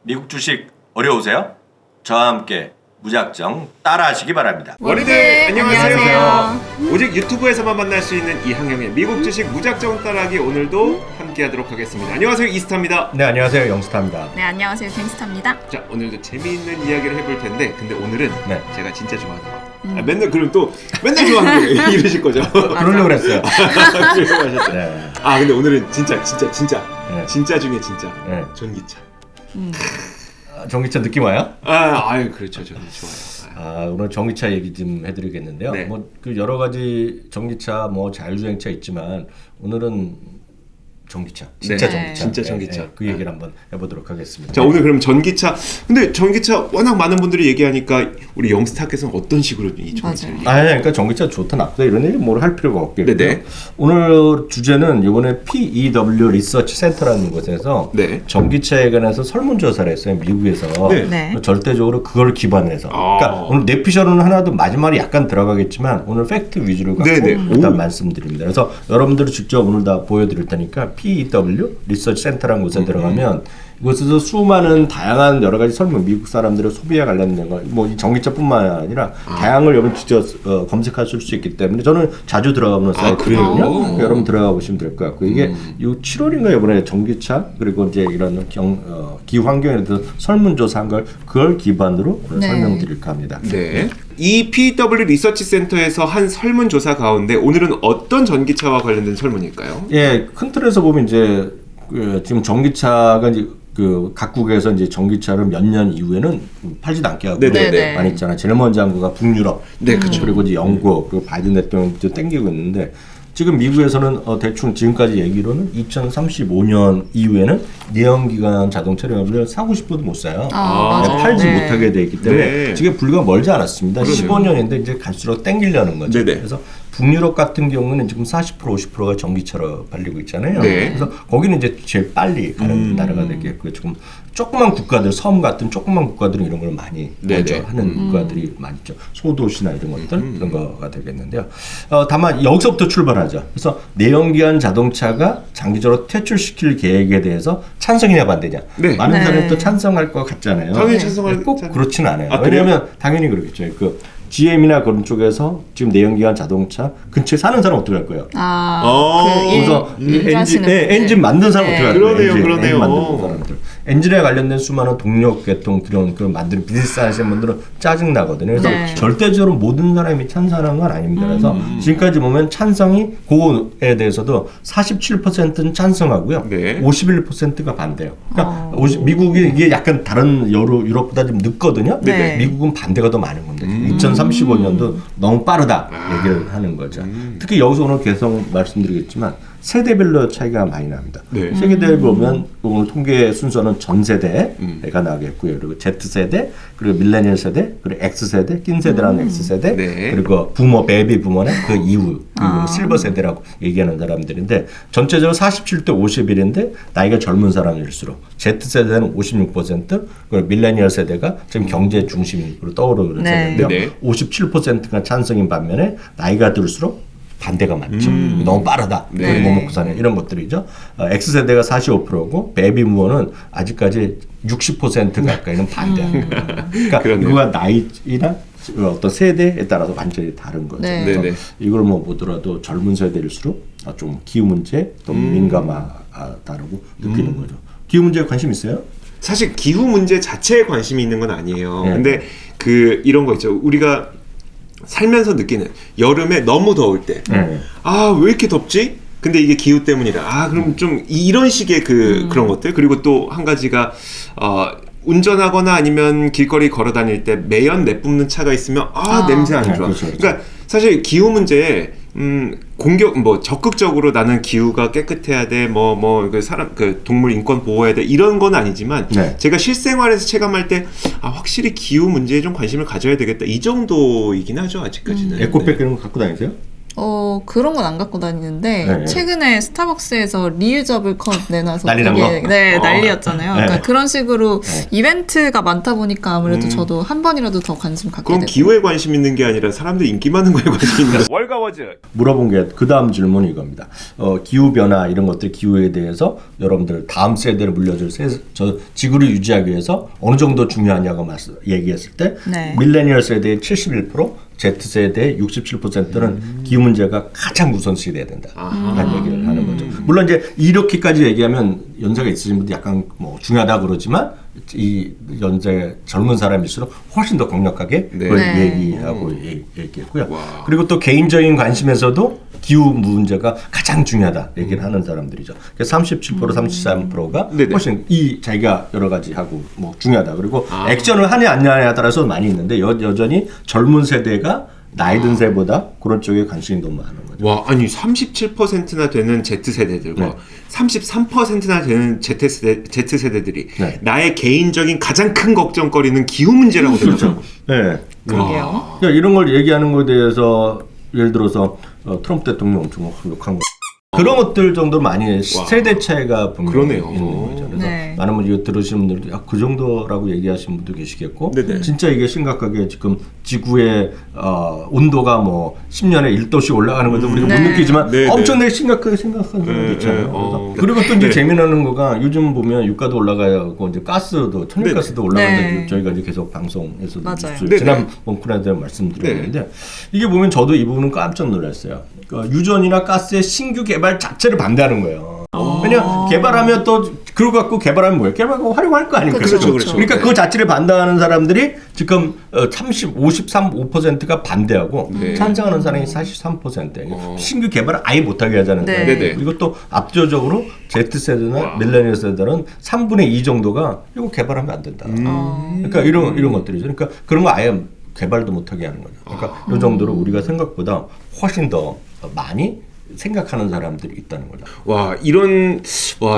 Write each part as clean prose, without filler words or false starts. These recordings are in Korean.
미국 주식 어려우세요? 저와 함께 무작정 따라하시기 바랍니다. 원희들 안녕하세요. 안녕하세요. 오직 유튜브에서만 만날 수 있는 이항영의 미국 주식 무작정 따라하기 오늘도 함께하도록 하겠습니다. 안녕하세요, 이스타입니다. 네, 안녕하세요. 영스타입니다. 네, 안녕하세요. 갱스타입니다. 자, 오늘도 재미있는 이야기를 해볼 텐데, 근데 오늘은 네. 제가 진짜 좋아하는 거. 맨날 그럼 또 맨날 좋아하는 거 이러실 거죠? 그러려고 그랬어요. 그러려고 하셨죠? 네. 아, 근데 오늘은 진짜 네. 진짜 중에 진짜 네. 전기차. 전기차 느낌 와요? 아유 그렇죠, 저는 좋아요. 오늘 전기차 얘기 좀 해드리겠는데요. 네. 뭐 그 여러 가지 전기차, 뭐 자율주행차 있지만 오늘은 전기차, 진짜 네. 전기차, 진짜 전기차. 그 얘기를 한번 해보도록 하겠습니다. 자, 오늘 그럼 전기차. 근데 전기차 워낙 많은 분들이 얘기하니까 우리 영스타께서는 어떤 식으로 이 전기차를 그러니까 전기차 좋다 나쁘다 이런 얘기 뭘 할 필요가 없겠고요. 네네. 오늘 주제는 이번에 PEW 리서치 센터라는 곳에서 네. 전기차에 관해서 설문조사를 했어요. 미국에서. 네. 네. 절대적으로 그걸 기반해서. 그러니까 오늘 내피셜은 하나도 마지막에 약간 들어가겠지만 오늘 팩트 위주로 갖고 네네. 일단 오. 말씀드립니다. 그래서 여러분들이 직접 오늘 다 보여드릴 테니까 PEW 리서치 센터라는 곳에 들어가면 이곳에서 수많은 다양한 여러 가지 설문, 미국 사람들의 소비에 관련된 거, 뭐 이 전기차뿐만 아니라 다양을 여러분 직접 검색하실 수 있기 때문에 저는 자주 들어가는 사이트거든요. 그래요? 그러니까 여러분 들어가 보시면 될 것 같고 이게 이 7월인가 이번에 전기차 그리고 이제 이런 기후 환경에 대해서 설문조사한 걸 그걸 기반으로 오늘 네. 설명드릴까 합니다. 네. 이 PW 리서치 센터에서 한 설문조사 가운데 오늘은 어떤 전기차와 관련된 설문일까요? 예, 큰 틀에서 보면 이제 지금 전기차가 이제 그 각국에서 이제 전기차를 몇 년 이후에는 팔지도 않게 하고 네네네. 많이 있잖아. 제일 먼저 한 거가 북유럽, 네, 그쵸. 그리고 이제 영국, 그리고 바이든 대통령도 땡기고 있는데 지금 미국에서는 대충 지금까지 얘기로는 2035년 이후에는 내연기관 자동차를 사고 싶어도 못 사요. 맞아. 팔지 네. 못하게 돼 있기 때문에 네. 지금 불과 멀지 않았습니다. 그러네요. 15년인데 이제 갈수록 땡기려는 거죠. 네네. 그래서 북유럽 같은 경우는 지금 40% 50%가 전기차로 팔리고 있잖아요. 네. 그래서 거기는 이제 제일 빨리 가는 나라가 되겠고요. 지금 조그만 국가들, 섬 같은 조그만 국가들은 이런 걸 많이 먼저 네네. 하는 국가들이 많이 있죠. 소도시나 이런 것들 그런 거가 되겠는데요. 다만 여기서부터 출발하죠. 그래서 내연기관 자동차가 장기적으로 퇴출시킬 계획에 대해서 찬성이냐 반대냐. 네. 많은 네. 사람이 또 찬성할 것 같잖아요. 당연히 네. 찬성할 꼭 그렇지는 않아요. 아, 그래요? 왜냐하면 당연히 그러겠죠. 그 GM이나 그런 쪽에서 지금 내연기관 자동차 근처에 사는 사람 어떻게 할 거예요? 그래서 엔진 만든 사람 네. 어떻게 할 거예요? 그러네요, 엔진, 그러네요. 엔진 만드는 사람들. 엔진에 관련된 수많은 동력 계통 그런 만드는 비즈니스 하시는 분들은 짜증 나거든요. 그래서 네. 절대적으로 모든 사람이 찬성하는 건 아닙니다. 그래서 지금까지 보면 찬성이 그거에 대해서도 47%는 찬성하고요. 네. 51%가 반대요. 그러니까 미국이 이게 약간 다른 유럽보다 좀 늦거든요. 네. 미국은 반대가 더 많은 건데 2035년도 너무 빠르다 얘기를 하는 거죠. 특히 여기서 오늘 계속 말씀드리겠지만 세대별로 차이가 많이 납니다. 네. 세대별 보면 오늘 통계 순서는 전 세대가 나오겠고요. 그리고 Z 세대, 그리고 밀레니얼 세대, 그리고 X 세대, 낀 세대라는 X 세대, 네. 그리고 부모, 베이비 부모는 그 이후 실버 세대라고 얘기하는 사람들인데 전체적으로 47대 51인데 나이가 젊은 사람일수록 Z 세대는 56%, 그리고 밀레니얼 세대가 지금 경제 중심으로 떠오르는 네. 세대인데요. 네. 57%가 찬성인 반면에 나이가 들수록 반대가 많죠. 너무 빠르다. 네. 뭐 먹고 사냐 이런 것들이죠. X세대가 45%고 베이비 부모는 아직까지 60% 가까이는 반대하는 거예요. 그러니까 그러네요. 그거가 나이나 어떤 세대에 따라서 완전히 다른 거죠. 네. 그래서 네네. 이걸 뭐 보더라도 젊은 세대일수록 좀 기후 문제 또 민감하다고 느끼는 거죠. 기후 문제에 관심 있어요? 사실 기후 문제 자체에 관심이 있는 건 아니에요. 네. 근데 그 이런 거 있죠. 우리가 살면서 느끼는 여름에 너무 더울 때, 왜 이렇게 덥지? 근데 이게 기후 때문이다. 그럼 좀 이런 식의 그런 것들. 그리고 또 한 가지가 운전하거나 아니면 길거리 걸어 다닐 때 매연 내뿜는 차가 있으면 냄새 안 좋아. 그렇죠, 그렇죠. 그러니까 사실 기후 문제에 적극적으로 나는 기후가 깨끗해야 돼, 그 사람, 그 동물 인권 보호해야 돼, 이런 건 아니지만, 네. 제가 실생활에서 체감할 때, 확실히 기후 문제에 좀 관심을 가져야 되겠다, 이 정도이긴 하죠, 아직까지는. 에코백 이런 거 갖고 다니세요? 그런 건 안 갖고 다니는데 네. 최근에 스타벅스에서 리유저블 컵 내놔서 난리 난 되게 거? 난리였잖아요. 네. 그러니까 그런 식으로 이벤트가 많다 보니까 아무래도 저도 한 번이라도 더 관심 갖게 그건 되고. 기호에 관심 있는 게 아니라 사람들이 인기 많은 거에 관심 있는 거. 물어본 게 그 다음 질문이 이겁니다. 기후 변화 이런 것들 기후에 대해서 여러분들 다음 세대를 물려줄 저 지구를 유지하기 위해서 어느 정도 중요하냐고 얘기했을 때 네. 밀레니얼 세대의 71%, Z세대의 67%는 기후 문제가 가장 우선시 돼야 된다. 라는 얘기를 하는 거죠. 물론 이제 이렇게까지 얘기하면 연세가 있으신 분들 약간 뭐 중요하다 그러지만 이 연세 젊은 사람일수록 훨씬 더 강력하게 그걸 네. 얘기하고 얘기했고요. 그리고 또 개인적인 관심에서도 기후 문제가 가장 중요하다 얘기를 하는 사람들이죠. 37%, 33%가 네네. 훨씬 이 자기가 여러 가지 하고 뭐 중요하다. 그리고 액션을 하냐 안 하냐에 따라서 많이 있는데 여전히 젊은 세대가 나이 든 세보다 그런 쪽에 관심이 너무 많은 거죠. 와, 아니 37%나 되는 Z세대들과 네. 33%나 되는 Z세대들이 네. 나의 개인적인 가장 큰 걱정거리는 기후 문제라고 생각하고. 네. 그러게요. 그러니까 이런 걸 얘기하는 것에 대해서 예를 들어서 트럼프 대통령 엄청 욕한 거. 그런 것들 정도 많이 세대 차이가 분명히 그러네요. 있는 거죠. 그래서 네. 많은 분들이 이거 들으시는 분들도 그 정도라고 얘기하시는 분도 계시겠고 네네. 진짜 이게 심각하게 지금 지구의 온도가 뭐 10년에 1도씩 올라가는 것도 우리가 못 네. 느끼지만 네네. 엄청나게 심각하게 생각하는 사람도 있잖아요. 그리고 또 이제 재미나는 거가 요즘 보면 유가도 올라가고 이제 가스도 천연가스도 올라가는데 네. 저희가 이제 계속 방송에서도 맞아요. 뉴스 네네. 지난 원쿠라한테 말씀드렸는데 이게 보면 저도 이 부분은 깜짝 놀랐어요. 그러니까 유전이나 가스의 신규 개발 자체를 반대하는 거예요. 왜냐 개발하면 또 그걸 갖고 개발하면 뭐예요? 개발하고 활용할 거 아닙니까? 그렇죠, 그렇죠. 그러니까 네. 그 자체를 반대하는 사람들이 지금 53.5%가 반대하고 네. 찬성하는 사람이 43%예요. 신규 개발을 아예 못하게 하자는 네. 거예요. 네네. 그리고 또 압도적으로 Z세대나 밀레니얼 세대는 3분의 2 정도가 이거 개발하면 안 된다. 그러니까 이런 것들이죠. 그러니까 그런 거 아예 개발도 못하게 하는 거죠. 그러니까 이 정도로 우리가 생각보다 훨씬 더 많이 생각하는 사람들이 있다는 거죠. 와,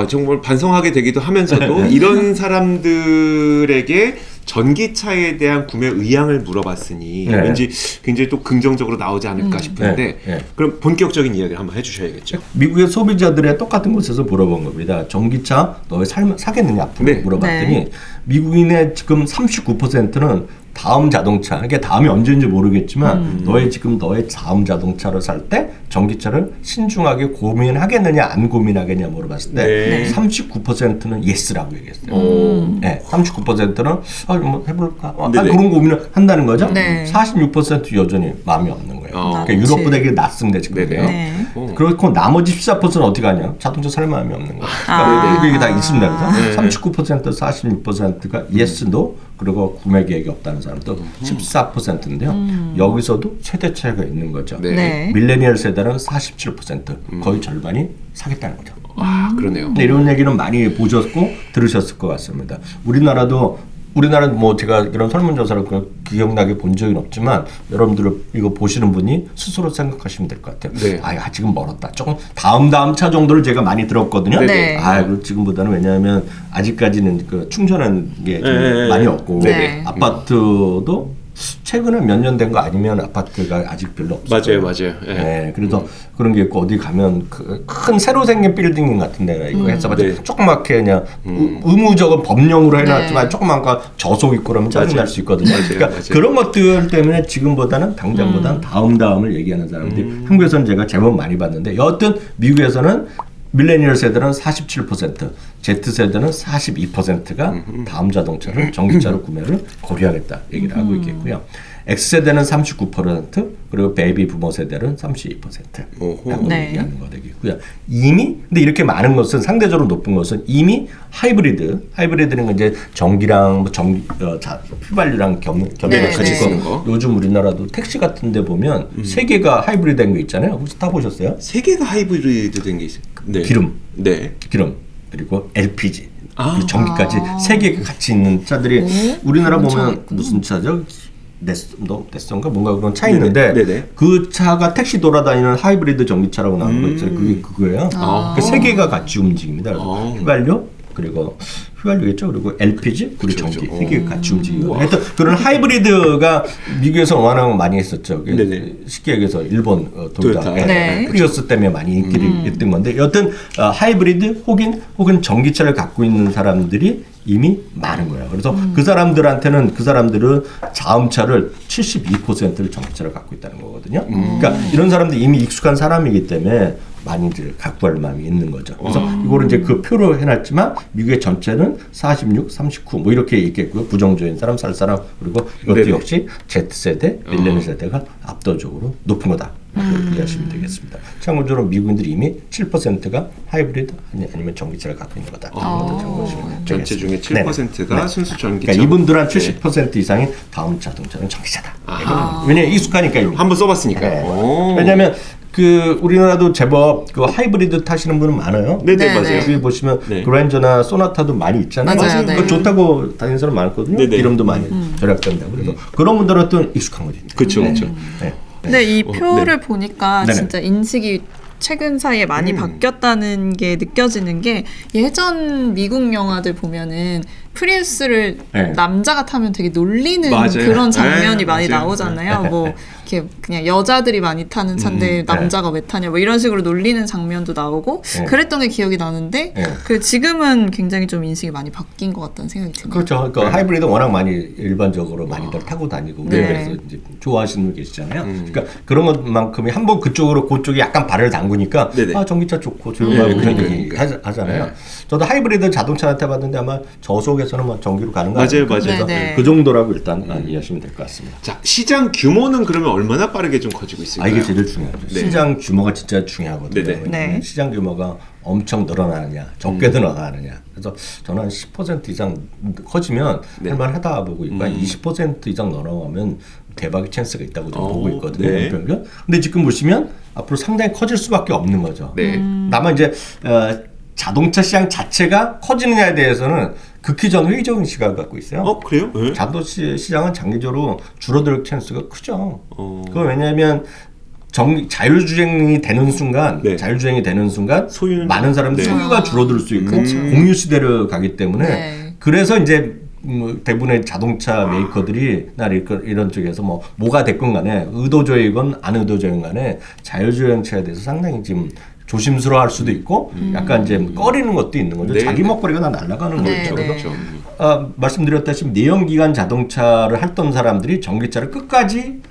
정말 반성하게 되기도 하면서도 이런 사람들에게 전기차에 대한 구매 의향을 물어봤으니 네. 왠지 굉장히 또 긍정적으로 나오지 않을까 싶은데 네, 네. 그럼 본격적인 이야기를 한번 해주셔야겠죠. 미국의 소비자들의 똑같은 곳에서 물어본 겁니다. 전기차 너희 사겠느냐 앞으로 네. 물어봤더니 네. 미국인의 지금 39%는 다음 자동차, 이게 다음이 언제인지 모르겠지만 너의 다음 자동차를 살 때 전기차를 신중하게 고민하겠느냐 안 고민하겠냐 물어봤을 때 네. 39%는 예스라고 얘기했어요. 네, 39%는 뭐 해볼까? 네네. 그런 고민을 한다는 거죠. 네. 46% 여전히 마음이 없는 거예요. 그러니까 그치. 유럽보다 이게 낮습니다 지금. 네네. 네. 그렇고 나머지 14%는 어떻게 하냐? 자동차 살 마음이 없는 거예요. 그러니까 이게 다 있습니다. 그래서 39%, 46%가 yes, no, 그리고 구매 계획이 없다는 사람도 14%인데요. 여기서도 세대 차이가 있는 거죠. 네. 네. 밀레니얼 세대는 47%, 거의 절반이 사겠다는 거죠. 아, 그러네요. 근데 이런 얘기는 많이 보셨고 들으셨을 것 같습니다. 우리나라는 뭐 제가 이런 설문조사를 기억나게 본 적은 없지만 여러분들 이거 보시는 분이 스스로 생각하시면 될 것 같아요. 네. 지금 멀었다. 조금 다음 차 정도를 제가 많이 들었거든요. 네. 지금보다는 왜냐하면 아직까지는 그 충전하는 게 좀 네. 많이 없고 네. 아파트도 최근에 몇 년 된 거 아니면 아파트가 아직 별로 없어요. 맞아요. 예. 네, 그래서 그런 게 있고 어디 가면 큰 새로 생긴 빌딩 같은 데가 있고 해서가지고 네. 조그맣게 그냥 의무적인 법령으로 해놨지만 네. 조그만 거 저속 있고 그러면 짜증날 수 있거든요. 그러니까 맞아요. 그런 것들 때문에 지금보다는 당장보다는 다음을 얘기하는 사람들이 한국에서는 제가 제법 많이 봤는데 여하튼 미국에서는 밀레니얼 세대는 47%, Z세대는 42%가 다음 자동차를 전기차로 구매를 고려하겠다 얘기를 하고 있겠고요. X세대는 39%, 그리고 베이비 부모 세대는 32%라고 네. 얘기하는 거 되겠고요. 근데 이렇게 많은 것은 상대적으로 높은 것은 이미 하이브리드는 이제 전기랑 휘발유랑 겸해서 네, 같이 네. 쓰는 거. 요즘 우리나라도 택시 같은 데 보면 세 개가 하이브리드된 거 있잖아요. 혹시 타보셨어요? 세 개가 하이브리드 된 게 있어요. 네. 기름. 네. 그리고 LPG 아. 그리고 전기까지 세 개가 같이 있는 차들이 우리나라 그런 차가 보면 있구나. 무슨 차죠? 네스턴가 뭔가 그런 차 있는데 네네. 그 차가 택시 돌아다니는 하이브리드 전기차라고 나오는 거 있어요. 그게 그거예요. 아. 그 세 개가 같이 움직입니다. 그래서 휘발유, 그리고 휘발유겠죠. 그리고 LPG 그리고 그쵸, 전기 그쵸. 세개 같이 움직이고. 하여튼 그런 하이브리드가 미국에서 워낙 많이 했었죠. 네네. 쉽게 얘기해서 일본 도요타, 도요타. 네. 프리우스 때문에 많이 인기를 있던 건데 여튼 하이브리드 혹은 전기차를 갖고 있는 사람들이 이미 많은 거예요. 그래서 그 사람들은 자동차를 72%를 전기차를 갖고 있다는 거거든요. 그러니까 이런 사람들이 이미 익숙한 사람이기 때문에 많이들 갖고 갈 마음이 있는 거죠. 그래서 이거를 이제 그 표로 해놨지만 미국의 전체는 46, 39 뭐 이렇게 있겠고요. 부정적인 사람, 살 사람 그리고 이것도 네네. 역시 Z세대, 밀레니얼 세대가 압도적으로 높은 거다. 이렇게 이해하시면 되겠습니다. 참고적으로 미국인들이 이미 7%가 하이브리드 아니면 전기차를 갖고 있는 거다. 이것도 참고하시면 전체 중에 되겠습니다. 7%가 네. 순수 전기차. 그러니까 이분들 한 70% 이상이 다음 자동차는 전기차다. 아하. 왜냐면 익숙하니까 이미. 한번 써봤으니까. 네. 오. 왜냐하면 그 우리나라도 제법 그 하이브리드 타시는 분은 많아요. 네네, 네, 맞아요. 네. 여기 보시면 네. 그랜저나 소나타도 많이 있잖아요. 맞아요, 네. 그거 좋다고 다니는 사람 많거든요. 네네. 이름도 많이 절약된다고. 그래서 그런 분들은 또 익숙한 거죠. 그쵸, 네. 그쵸. 네. 근데 이 네. 표를 보니까 네네. 진짜 인식이 최근 사이에 많이 바뀌었다는 게 느껴지는 게 예전 미국 영화들 보면은 프리우스를 네. 남자가 타면 되게 놀리는 맞아요. 그런 장면이 네, 많이 맞아요. 나오잖아요. 뭐 이렇게 그냥 여자들이 많이 타는 차인데 남자가 왜 타냐 뭐 이런 식으로 놀리는 장면도 나오고 네. 그랬던 게 기억이 나는데 네. 그 지금은 굉장히 좀 인식이 많이 바뀐 것 같다는 생각이 드네요. 그렇죠. 그러니까 하이브리드 워낙 많이 일반적으로 많이들 타고 다니고 네. 그래서 이제 좋아하시는 분 계시잖아요. 그러니까 그런 것만큼이 한번 그쪽이 약간 발을 담그니까 네네. 아 전기차 좋고 조용하고 그런 얘기 하잖아요. 네. 저도 하이브리드 자동차 타봤는데 아마 저속에서는 뭐 전기로 가는 거 맞아요, 아닙니까? 맞아요. 그래서 네네. 그 정도라고 일단 이해하시면 될 것 같습니다. 자, 시장 규모는 그러면 얼마나 빠르게 좀 커지고 있을까요? 이게 제일 중요하죠. 네. 시장 규모가 진짜 중요하거든요. 네네. 왜냐하면 네. 시장 규모가 엄청 늘어나느냐, 적게 늘어나느냐. 그래서 저는 한 10% 이상 커지면 네. 할만하다 보고 있고 한 20% 이상 넘어가면 대박의 찬스가 있다고 저는 보고 있거든요. 네. 연평균. 근데 지금 보시면 앞으로 상당히 커질 수밖에 없는 거죠. 네. 다만 이제 자동차 시장 자체가 커지느냐에 대해서는 극히 전 회의적인 시각을 갖고 있어요. 그래요? 네. 자동차 시장은 장기적으로 줄어들 찬스가 크죠. 어. 그건 왜냐하면 자율주행이 되는 순간, 네. 소유는- 많은 사람들이 네. 소유가 줄어들 수 있고 그렇죠. 공유 시대로 가기 때문에 네. 그래서 이제 대부분의 자동차 메이커들이 이런 쪽에서 뭐가 됐건 간에 의도적이건 안 의도적인 간에 자율주행차에 대해서 상당히 지금 조심스러워할 수도 있고 약간 이제 꺼리는 것도 있는 거죠. 네. 자기 먹거리가 다 날아가는 네, 거죠. 네. 그래서 말씀드렸다시피 내연기관 자동차를 했던 사람들이 전기차를 끝까지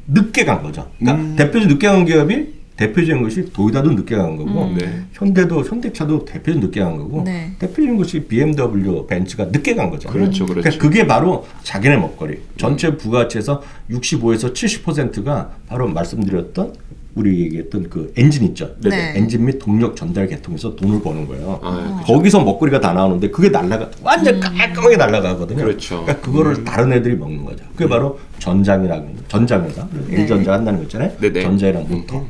늦게 간 거죠. 그러니까 대표적으로 늦게 간 기업이 대표적인 것이 도요타도 늦게 간 거고 네. 현대차도 대표적으로 늦게 간 거고 네. 대표적인 것이 BMW, 벤츠가 늦게 간 거죠. 그렇죠, 그렇죠. 그러니까 그게 바로 자기네 먹거리. 전체 부가가치에서 65에서 70%가 바로 말씀드렸던 우리 얘기했던 그 엔진 있죠. 네. 엔진 및 동력 전달 계통에서 돈을 버는 거예요. 아, 거기서 먹거리가 다 나오는데 그게 완전 깔끔하게 날아가거든요. 그렇죠. 그러니까 그거를 다른 애들이 먹는 거죠. 그게 바로 전장회사, LG전자 한다는 거 있잖아요. 네네. 전자회랑 모터,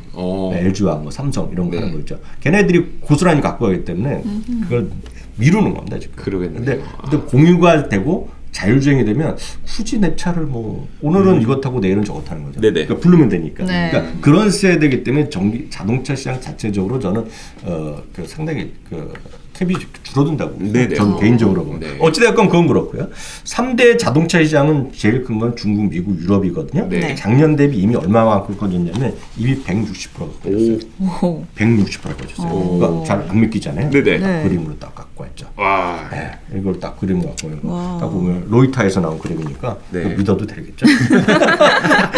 LG와 뭐 삼성 이런 거 네. 하는 거 있죠. 걔네들이 고스란히 갖고 가기 때문에 그걸 미루는 겁니다 지금. 그러겠네요. 근데 공유가 되고 자율주행이 되면 굳이 내 차를 오늘은 이거 타고 내일은 저거 타는 거죠. 네네. 그러니까 부르면 되니까. 네. 그러니까 그런 세대이기 때문에 자동차 시장 자체적으로 저는 상당히 캡이 줄어든다고 네네. 저는 개인적으로 보면. 네. 어찌됐건 그건 그렇고요. 3대 자동차 시장은 제일 큰 건 중국, 미국, 유럽이거든요. 네. 작년 대비 이미 얼마만큼 커졌냐면 이미 160%가 커졌어요. 오. 160%가 커졌어요. 그러니까 잘 안 믿기잖아요. 네네. 네. 그림으로 딱 갖고 왔죠. 와. 네, 이걸 딱 그림 갖고 와. 딱 보면 로이타에서 나온 그림이니까 네. 이거 믿어도 되겠죠.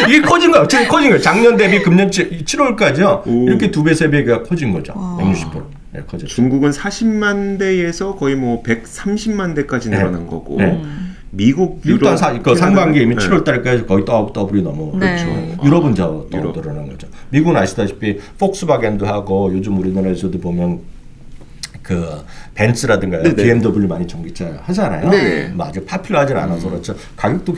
이게 커진 거예요. 지금 커진 거예요. 작년 대비 금년 7월까지요. 오. 이렇게 2배, 3배가 커진 거죠. 160%. 네, 커졌죠. 중국은 40만 대에서 거의 130만 대까지 네. 늘어난 거고 네. 미국, 미국도 유럽, 그 상반기 이미 네. 7월 달까지 거의 더블이 넘어. 네. 그렇죠. 유럽은 더 유럽. 늘어난 거죠. 미국은 아시다시피 폭스바겐도 하고 요즘 우리나라에서도 보면 그 벤츠라든가 네네. BMW 많이 전기차 하잖아요. 네네. 뭐 아주 파퓰러하진 않아서 그렇죠. 가격도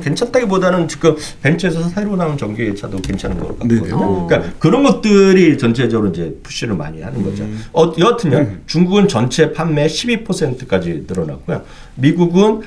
괜찮다기보다는 지금 벤츠에서 새로 나온 전기차도 괜찮은 것 같거든요. 네네. 그러니까 그런 것들이 전체적으로 이제 푸시를 많이 하는 거죠. 여하튼요, 중국은 전체 판매 12%까지 늘어났고요. 미국은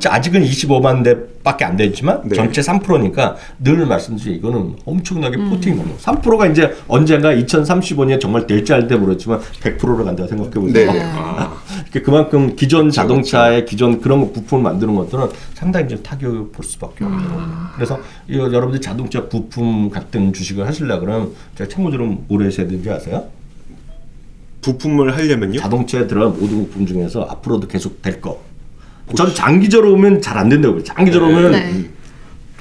아직은 25만 대 밖에 안 되지만 네. 전체 3%니까 늘 말씀드린 이거는 엄청나게 포팅이 넘어. 3%가 이제 언젠가 2035년 정말 될지 알 때 모르겠지만 100%로 간다고 생각해 보세요. 네. 그만큼 기존 자동차의 기존 그런 거 부품을 만드는 것들은 상당히 이제 타격을 볼 수밖에 없는 거예요. 그래서 이거 여러분들 자동차 부품 같은 주식을 하시려 그러면 제가 참고적으로 뭐를 하셔야 되는지 아세요? 부품을 하려면요? 자동차에 들어간 모든 부품 중에서 앞으로도 계속 될 거. 전 장기적으로 오면 잘 안 된다고 그래요. 장기적으로 오면 네.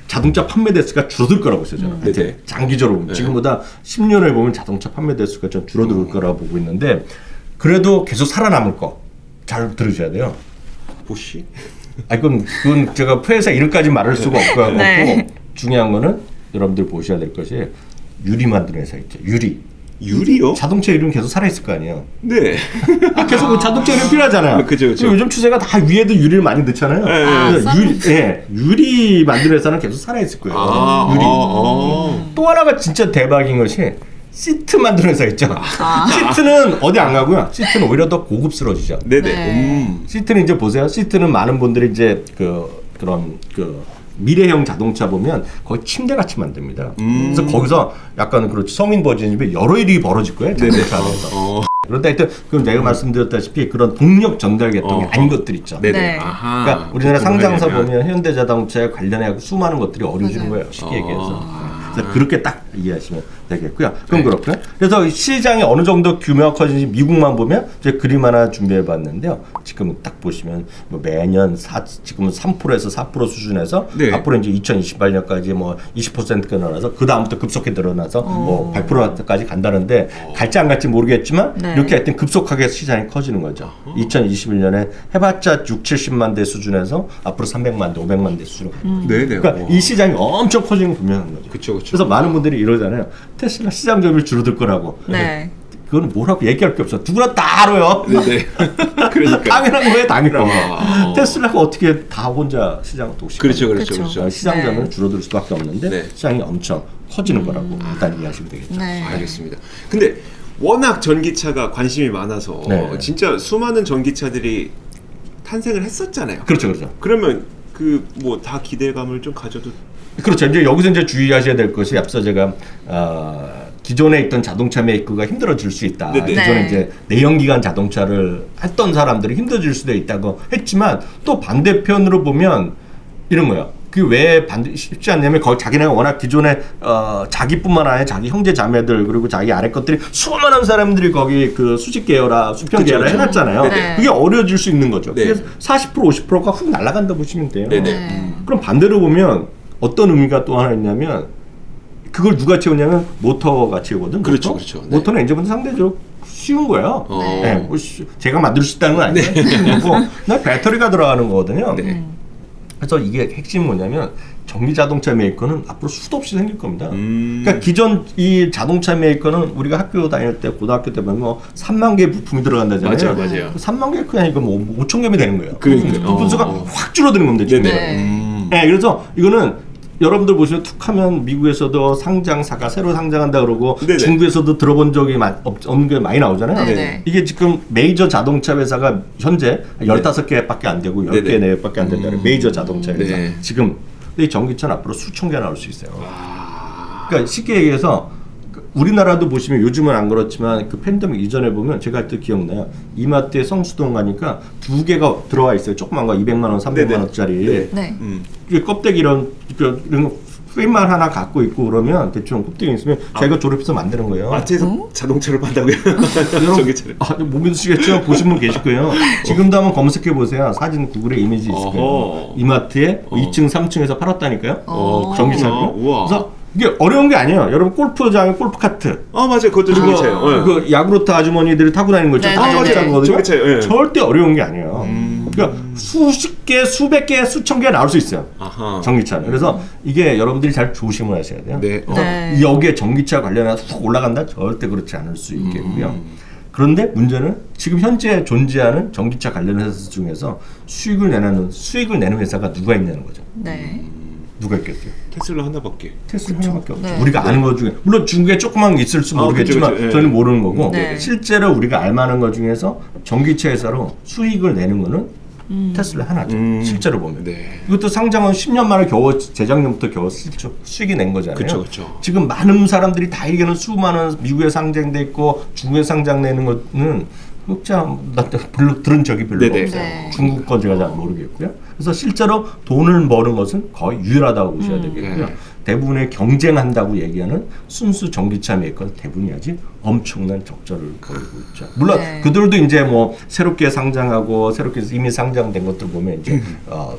자동차 판매 대수가 줄어들 거라고 했어요. 저는. 네. 장기적으로 보면 지금보다 10년을 보면 자동차 판매 대수가 좀 줄어들 거라고 보고 있는데 그래도 계속 살아남을 거. 잘 들으셔야 돼요. 보시? 아 그건 제가 회사 이름까지 말할 수가 없고 네. 중요한 거는 여러분들 보셔야 될 것이 유리 만드는 회사 있죠. 유리요? 자동차 이름 계속 살아 있을 거 아니에요. 네. 계속 자동차 이름 필요하잖아요. 그죠. 그리고 요즘 추세가 다 위에도 유리를 많이 넣잖아요. 그래서 유리 만드는 회사는 계속 살아 있을 거예요. 유리. 또 하나가 진짜 대박인 것이 시트 만드는 회사 있죠. 시트는 어디 안 가고요. 시트는 오히려 더 고급스러워지죠. 네네. 네. 시트는 이제 보세요. 시트는 많은 분들이 이제 그런 미래형 자동차 보면 거의 침대 같이 만듭니다. 그래서 거기서 약간 그렇죠. 성인 버전이면 여러 일이 벌어질 거예요. 자동차 안에서. 그런데 하여튼 그럼 내가 말씀드렸다시피 그런 동력 전달 계통이 아닌 것들 있죠. 네네. 네. 아하. 그러니까 우리나라 상장사 하려면. 보면 현대자동차에 관련해 수많은 것들이 어려워지는 거예요. 쉽게 얘기해서. 그래서 그렇게 딱 이해하시면 되겠고요. 그럼 그렇고요. 그래서 시장이 어느 정도 규모가 커지는지 미국만 보면 이제 그림 하나 준비해 봤는데요. 지금은 딱 보시면 뭐 매년 지금은 3%에서 4% 수준에서 네. 앞으로 이제 2028년까지 뭐 20%가 늘어나서 그 다음부터 급속히 늘어나서 뭐 8%까지 간다는데 갈지 안 갈지 모르겠지만 네. 이렇게 하여튼 급속하게 시장이 커지는 거죠. 2021년에 해봤자 6, 70만 대 수준에서 앞으로 300만 대, 500만 대 수준으로 갑니다. 네네. 그러니까 이 시장이 엄청 커지는 건 분명한 거죠. 그쵸. 그래서 많은 분들이 이러잖아요. 테슬라 시장 점유율 줄어들 거라고. 네. 그건 뭐라고 얘기할 게 없어. 누구나 다 알아요. 네네. 그러니까. 당연한 거예요, 당연한 와. 거. 테슬라가 어떻게 다 혼자 시장을 독식? 그렇죠. 시장 네. 점유율 줄어들 수밖에 없는데 네. 시장이 엄청 커지는 거라고 일단 이해하시면 되겠죠. 네. 알겠습니다. 근데 워낙 전기차가 관심이 많아서 네. 진짜 수많은 전기차들이 탄생을 했었잖아요. 그렇죠. 그러면 그 뭐 다 기대감을 좀 가져도 그렇죠. 이제 여기서 이제 주의하셔야 될 것이 앞서 제가 기존에 있던 자동차 메이커가 힘들어질 수 있다. 네네. 기존에 네. 이제 내연기관 자동차를 했던 사람들이 힘들어질 수도 있다고 했지만 또 반대편으로 보면 이런 거예요. 그 왜 쉽지 않냐면 거기 자기네가 워낙 기존에 자기뿐만 아니라 자기 형제 자매들 그리고 자기 아래 것들이 수많은 사람들이 거기 그 수직 계열화, 수평 계열화 그쵸. 해놨잖아요. 네. 그게 어려워질 수 있는 거죠. 네. 그래서 40% 50%가 훅 날아간다 보시면 돼요. 네네. 네. 그럼 반대로 보면 어떤 의미가 또 하나 있냐면 그걸 누가 채우냐면 모터가 채우거든. 그렇죠, 모터? 그렇죠. 네. 모터는 이제부터 상대적으로 쉬운 거예요. 네. 뭐 제가 만들 수 있다는 건 아니에요. 그리고 그냥 배터리가 들어가는 거거든요. 네. 그래서 이게 핵심이 뭐냐면 전기 자동차 메이커는 앞으로 수도 없이 생길 겁니다. 음. 그러니까 기존 이 자동차 메이커는 우리가 학교 다닐 때 고등학교 때 보면 뭐 3만 개의 부품이 들어간다잖아요. 맞아요. 3만 개 그냥 이거 뭐 5천 개면 되는 거예요. 그러니까요. 부품 수가 확 줄어드는 겁니다. 지금. 네. 네, 그래서 이거는 여러분들 보시면 툭하면 미국에서도 상장사가 새로 상장한다 그러고 네네. 중국에서도 들어본 적이 없는 게 많이 나오잖아요. 네네. 이게 지금 메이저 자동차 회사가 현재 15개밖에 안 되고 10개 네네. 내외밖에 안 된다는 메이저 자동차 회사. 네. 지금 근데 이 전기차는 앞으로 수천 개 나올 수 있어요. 그러니까 쉽게 얘기해서 우리나라도 보시면 요즘은 안 그렇지만 그 팬데믹 이전에 보면 제가 그때 기억나요. 이마트에 성수동 가니까 2개가 들어와 있어요. 조그만 거 200만 원, 300만 네네. 원짜리. 네. 네. 이게 껍데기 이런 프레임만 하나 갖고 있고 그러면 대충 껍데기 있으면 자기가 조립해서 만드는 거예요. 마트에서 자동차를 판다고요? 여러분, 전기차를. 못 믿으시겠죠? 보신 분 계실 거예요. 지금도 한번 검색해 보세요. 사진 구글에 이미지 있을 거예요. 어허. 이마트에 2층, 3층에서 팔았다니까요. 전기차를. 우와. 그래서 이게 어려운 게 아니에요. 여러분 골프장에 골프 카트. 맞아요. 그것도 전기차예요. 그 야구르트 아주머니들이 타고 다니는 거 있죠. 네, 다 네, 전기차거든요. 전기차예요. 예. 절대 어려운 게 아니에요. 그러니까 수십 개, 수백 개, 수천 개 나올 수 있어요. 아하. 전기차는. 그래서 이게 여러분들이 잘 조심을 하셔야 돼요. 네. 네. 여기에 전기차 관련해서 훅 올라간다? 절대 그렇지 않을 수 있겠고요. 그런데 문제는 지금 현재 존재하는 전기차 관련 회사 중에서 수익을 내는 회사가 누가 있냐는 거죠. 네. 누가 있겠어요? 테슬라 하나밖에. 테슬라 하나밖에 없죠. 네. 우리가 아는 것 중에 물론 중국에 조그만 게 있을지 모르겠지만 그쵸, 그쵸. 예. 저는 모르는 거고 네. 실제로 우리가 알만한 것 중에서 전기차 회사로 수익을 내는 거는 테슬라 하나죠. 실제로 보면. 네. 이것도 상장은 10년 만에 겨우 재작년부터 겨우 수익이 낸 거잖아요. 그쵸, 그쵸. 지금 많은 사람들이 다 얘기하는 수많은 미국에 상장돼 있고 중국에 상장내는 거는 진짜 나 별로 들은 적이 별로 네네. 없어요. 네. 중국 건 제가 잘 모르겠고요. 그래서 실제로 돈을 버는 것은 거의 유일하다고 보셔야 되겠고요. 네. 대부분의 경쟁한다고 얘기하는 순수 전기차 메이커는 대부분이 아직 엄청난 적자를 보이고 있죠. 물론 네. 그들도 이제 뭐 새롭게 상장하고 새롭게 이미 상장된 것들 보면 이제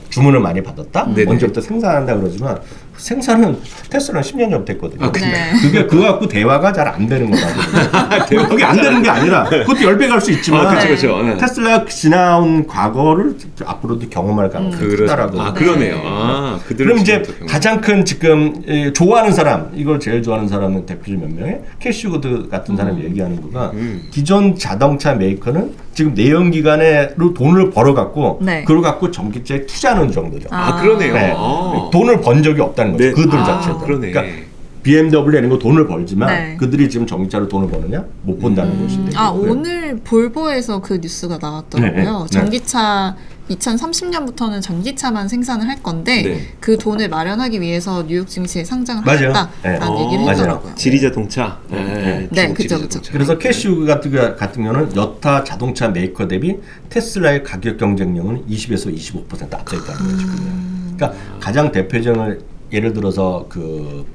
주문을 많이 받았다. 네네. 언제부터 생산한다 그러지만 생산은 테슬라는 10년 전부터 했거든요. 네. 그게 그거 갖고 대화가 잘 안 되는 거라고. 그게 안 되는 게 아니라 그것도 10배 갈 수 있지만 그쵸, 그쵸. 네. 테슬라가 지나온 과거를 앞으로도 경험할 가능성이 크다라고. 그러네요. 네. 아, 그들은 그럼 이제 지금부터 가장 큰 지금 좋아하는 사람, 이걸 제일 좋아하는 사람은 대표적 몇 명의 캐시우드 같은 사람이 얘기하는 거가 기존 자동차 메이커는 지금 내연기관으로 돈을 벌어갖고 네. 그걸 갖고 전기차에 투자하는 정도죠. 아, 그러네요. 네. 아. 돈을 번 적이 없다는 거죠. 네. 그들 아, 자체도. 그러네. 그러니까 BMW 이런 거 돈을 벌지만 네. 그들이 지금 전기차로 돈을 버느냐? 못 본다는 것이 되고요. 아, 오늘 볼보에서 그 뉴스가 나왔더라고요. 네. 전기차 2030년부터는 전기차만 생산을 할 건데 네. 그 돈을 마련하기 위해서 뉴욕 증시에 상장을 맞아요. 하겠다라는 네. 얘기를 맞아요. 했더라고요. 지리자동차. 네, 중국 그쵸, 지리자동차. 그쵸. 그래서 캐시우 같은 경우는 여타 자동차 메이커 대비 테슬라의 가격 경쟁력은 20에서 25% 앞서 있다는 거죠. 그러니까 가장 대표적인 예를 들어서 그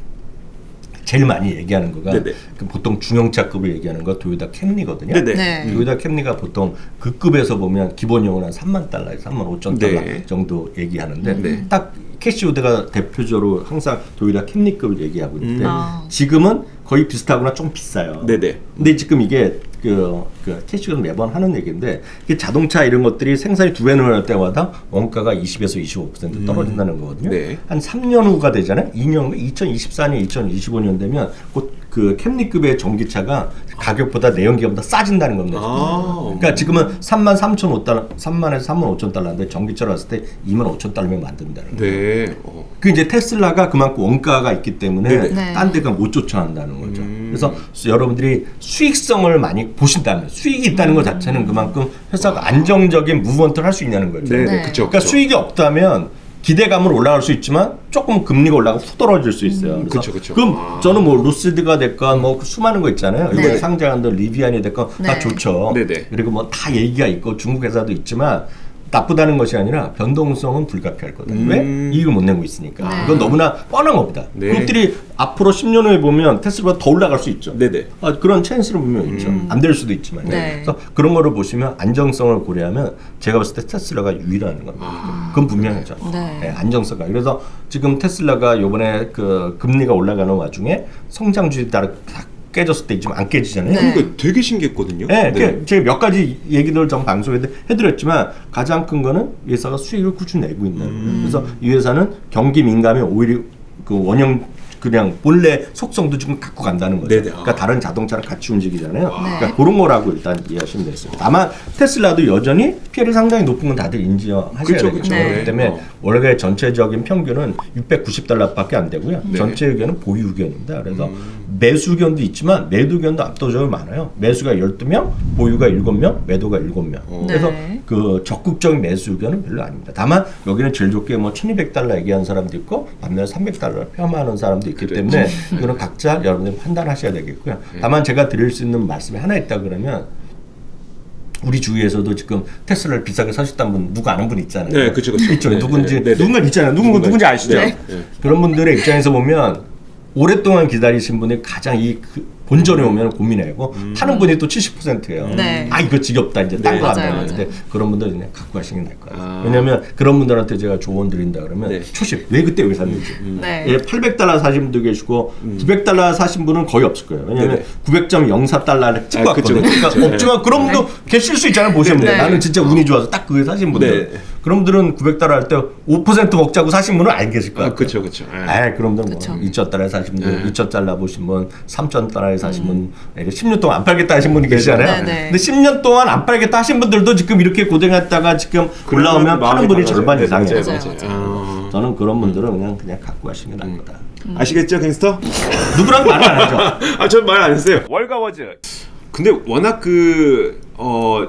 제일 많이 얘기하는 거가 네네. 그 보통 중형차급을 얘기하는 거 도요타 캠리거든요. 네네. 네. 도요타 캠리가 보통 그 급에서 보면 기본용은 한 3만 달러에서 3만 5천 달러 네. 정도 얘기하는데 네. 딱 캐시우드가 대표적으로 항상 도요타 캠리급을 얘기하고 있는데 아. 지금은 거의 비슷하거나 좀 비싸요. 네네. 근데 지금 이게 그 캐시우드는 매번 하는 얘기인데 이게 자동차 이런 것들이 생산이 2배 늘어날 때마다 원가가 20에서 25% 떨어진다는 거거든요. 네. 한 3년 후가 되잖아요. 2년 2024년, 2025년 되면 곧 그 캠리급의 전기차가 가격보다 내연기관보다 싸진다는 겁니다. 아. 그러니까 지금은 33,500달러, 3만에서 35,000달러인데 전기차로 왔을 때 25,000달러면 만든다는 거예요. 네. 그 이제 테슬라가 그만큼 원가가 있기 때문에 네네. 네. 딴 데가 못 쫓아간다는 거죠. 그래서 여러분들이 수익성을 많이 보신다면 수익이 있다는 것 자체는 그만큼 회사가 안정적인 무브먼트를 할 수 있냐는 거죠. 네, 네. 그쵸. 그러니까 수익이 없다면 기대감으로 올라갈 수 있지만 조금 금리가 올라가고 훅 떨어질 수 있어요. 그래서 그쵸. 그럼 아. 저는 뭐 루시드가 됐건 뭐 수많은 거 있잖아요. 네. 이번에 상장한 데 리비안이 됐건 다 네. 좋죠. 네네. 그리고 뭐 다 얘기가 있고 중국 회사도 있지만 나쁘다는 것이 아니라 변동성은 불가피할 거다. 왜? 이익을 못 내고 있으니까. 네. 이건 너무나 뻔한 겁니다. 네. 그것들이 앞으로 10년 후에 보면 테슬라가 더 올라갈 수 있죠. 네네. 그런 찬스를 보면 있죠. 안 될 수도 있지만. 네. 그래서 그런 거를 보시면 안정성을 고려하면 제가 봤을 때 테슬라가 유일한 겁니다. 그건 분명하죠. 네. 네, 안정성가. 그래서 지금 테슬라가 이번에 그 금리가 올라가는 와중에 성장주에 따라 다 깨졌을 때 지금 안 깨지잖아요. 네. 그러니까 되게 신기했거든요. 네, 제가 몇 가지 얘기들 전 방송에 해드렸지만 가장 큰 거는 이 회사가 수익을 꾸준히 내고 있는 거예요. 그래서 이 회사는 경기 민감에 오히려 그 원형 그냥 본래 속성도 지금 갖고 간다는 거죠. 네네. 그러니까 다른 자동차랑 같이 움직이잖아요. 네. 그러니까 그런 거라고 일단 이해하시면 되겠습니다. 다만 테슬라도 여전히 PL이 상당히 높은 건 다들 인지하셔야 그쵸, 되겠죠. 그쵸. 네. 그렇기 때문에 월계 전체적인 평균은 690달러밖에 안 되고요. 전체 의견은 보유 의견입니다. 그래서 매수 의견도 있지만 매도 의견도 압도적으로 많아요. 매수가 12명, 보유가 7명, 매도가 7명. 그래서 네. 그 적극적인 매수 의견은 별로 아닙니다. 다만 여기는 제일 좋게 뭐 1200달러 얘기하는 사람도 있고 반면에 300달러를 폄하하는 사람도 있기 때문에 이거는 각자 여러분들이 판단하셔야 되겠고요. 다만 제가 드릴 수 있는 말씀이 하나 있다 그러면 우리 주위에서도 지금 테슬라를 비싸게 사셨다는 분 누구 아는 분 있잖아요. 네, 그쵸. 있죠. 네, 누군지 네, 네, 네. 누군가 있잖아요. 누군지 아시죠? 네. 그런 분들의 입장에서 보면 오랫동안 기다리신 분이 가장 이 본전에 오면 고민하고 파는 분이 또 70%예요. 네. 아 이거 지겹다 이제 딴 네. 거 안 맞아요, 나는데 맞아요. 그런 분들 그냥 갖고 가시는 게 나을 거예요. 아. 왜냐하면 그런 분들한테 제가 조언 드린다 그러면 네. 초심 왜 그때 왜 샀는지. 네. 예, 800달러 사신 분도 계시고 900달러 사신 분은 거의 없을 거예요. 왜냐하면 네네. 900.04달러를 찍고 아, 그쵸, 왔거든요. 그쵸. 그러니까 없지만 그런 분도 계실 수 있잖아요. 보시면 네. 나는 진짜 운이 좋아서 딱 그거 사신 분들. 네. 그런 분들은 900달러 할 때 5% 먹자고 사신 분은 안 계실 거예요. 그쵸. 아, 그럼 뭐 그쵸. 2,000달러에 사신 분, 2,000달러 보신 분, 3,000달러에 사신 분, 10년 동안 안 팔겠다 하신 분이 계시잖아요. 네, 네. 근데 10년 동안 안 팔겠다 하신 분들도 지금 이렇게 고생했다가 지금 올라오면 파는 분이 절반 이상이에요. 맞아요. 저는 그런 분들은 그냥 갖고 가시는 게 나을 거다. 아시겠죠, 갱스터? 누구랑 말을 안 하죠. 전 말 안 했어요. 월가워즈. 근데 워낙 그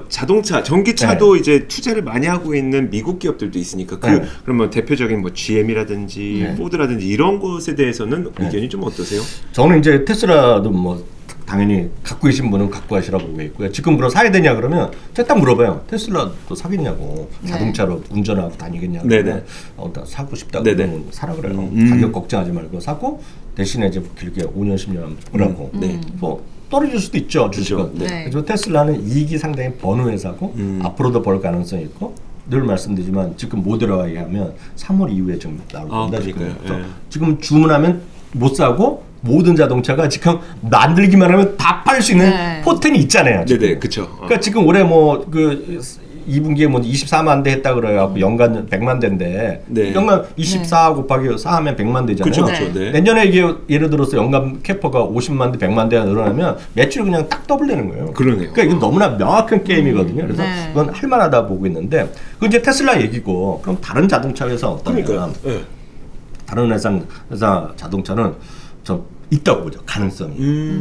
자동차, 전기차도 이제 투자를 많이 하고 있는 미국 기업들도 있으니까 네. 그러면 대표적인 뭐 GM이라든지 네. 포드라든지 이런 것에 대해서는 의견이 좀 어떠세요? 저는 이제 테슬라도 뭐 당연히 갖고 계신 분은 갖고 가시라고 보고 있고요. 지금 그럼 사야 되냐 그러면 제가 딱 물어봐요. 테슬라도 사겠냐고. 네. 자동차로 운전하고 다니겠냐고. 네네. 나 사고 싶다 네네. 그러면 사라 그래요. 가격 걱정하지 말고 사고 대신에 이제 길게 5년 10년 보라고. 네. 뭐 떨어질 수도 있죠 주식은. 네. 그래서 테슬라는 이익이 상당히 버는 회사고 앞으로도 벌 가능성이 있고 늘 말씀드리지만 지금 모델화에 하면 3월 이후에 좀 나올 겁니다. 지금. 그러니까요. 그래서 예. 지금 주문하면 못 사고 모든 자동차가 지금 만들기만 하면 다 팔 수 있는 네. 포텐이 있잖아요. 지금. 네네, 그쵸. 그러니까 지금 올해 뭐 그 2분기에 뭐 24만 대 했다 그래갖고 연간 100만 대인데 네. 연간 24 곱하기 4 하면 100만 대잖아요. 그쵸, 네. 그쵸. 네. 내년에 이게 예를 들어서 연간 캐퍼가 50만 대, 100만 대가 늘어나면 매출이 그냥 딱 더블되는 거예요. 그러네요. 그러니까 이건 너무나 명확한 게임이거든요. 그래서 네. 그건 할만하다 보고 있는데 그건 이제 테슬라 얘기고 그럼 다른 자동차 회사 어떠냐? 그러니까요. 예. 다른 회사 자동차는 좀 있다고 보죠. 가능성이.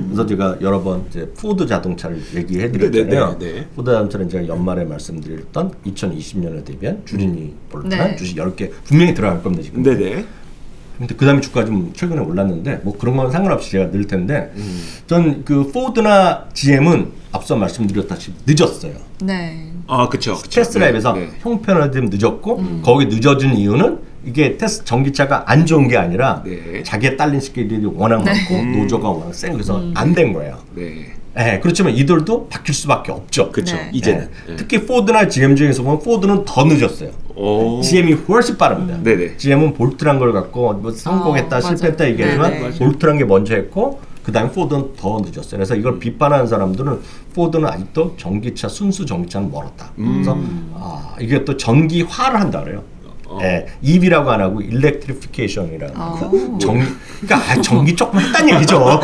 그래서 제가 여러 번 이제 포드 자동차를 얘기해드렸잖아요. 네. 포드 자동차는 제가 연말에 말씀드렸던 2020년에 대비한 주린이 볼트한 네. 주식 10개 분명히 들어갈 겁니다. 지금. 네네. 근데 그 다음에 주가 좀 최근에 올랐는데 뭐 그런 건 상관없이 제가 늘 텐데 전 그 포드나 GM은 앞서 말씀드렸다시피 늦었어요. 네. 아, 그쵸. 테슬라에 비해서 네. 형편화도 좀 늦었고 거기 늦어진 이유는 이게 전기차가 안 좋은 게 아니라 네. 자기의 딸린 스케일이 워낙 많고 노조가 워낙 센 그래서 안 된 거예요. 네. 네, 그렇지만 이들도 바뀔 수밖에 없죠. 그쵸. 네. 이제는. 네. 특히 포드나 GM 중에서 보면 포드는 더 늦었어요. 오. GM이 훨씬 빠릅니다. 네네. GM은 볼트란 걸 갖고 뭐 성공했다 맞아. 실패했다 얘기하지만 네네. 볼트란 게 먼저 했고 그다음에 포드는 더 늦었어요. 그래서 이걸 비판하는 사람들은 포드는 아직도 전기차 순수 전기차는 멀었다. 그래서 이게 또 전기화를 한다 그래요. 예, EV라고 안 하고 일렉트리피케이션이라고 그러니까 전기 조금 했다는 얘기죠.